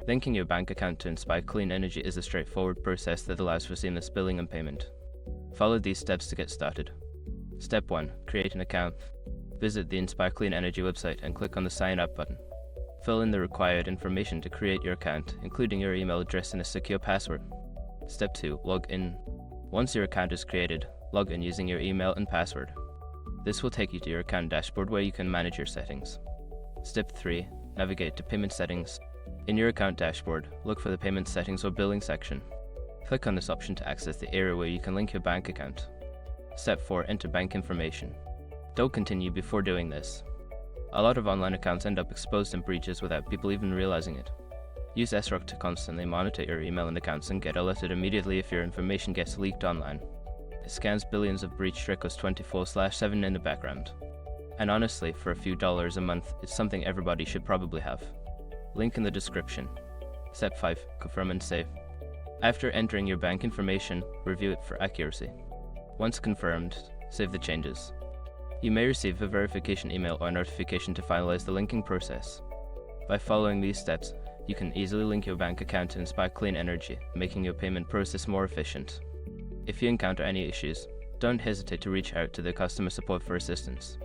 Linking your bank account to Inspire Clean Energy is a straightforward process that allows for seamless billing and payment. Follow these steps to get started. Step 1. Create an account. Visit the Inspire Clean Energy website and click on the Sign Up button. Fill in the required information to create your account, including your email address and a secure password. Step 2. Log in. Once your account is created, log in using your email and password. This will take you to your account dashboard where you can manage your settings. Step 3. Navigate to Payment Settings. In your account dashboard, look for the Payment Settings or Billing section. Click on this option to access the area where you can link your bank account. Step 4. Enter bank information. Don't continue before doing this. A lot of online accounts end up exposed in breaches without people even realizing it. Use SROC to constantly monitor your email and accounts and get alerted immediately if your information gets leaked online. It scans billions of breached records 24/7 in the background. And honestly, for a few dollars a month, it's something everybody should probably have. Link in the description. Step 5. Confirm and save. After entering your bank information, review it for accuracy. Once confirmed, save the changes. You may receive a verification email or notification to finalize the linking process. By following these steps, you can easily link your bank account to Inspire Clean Energy, making your payment process more efficient. If you encounter any issues, don't hesitate to reach out to the customer support for assistance.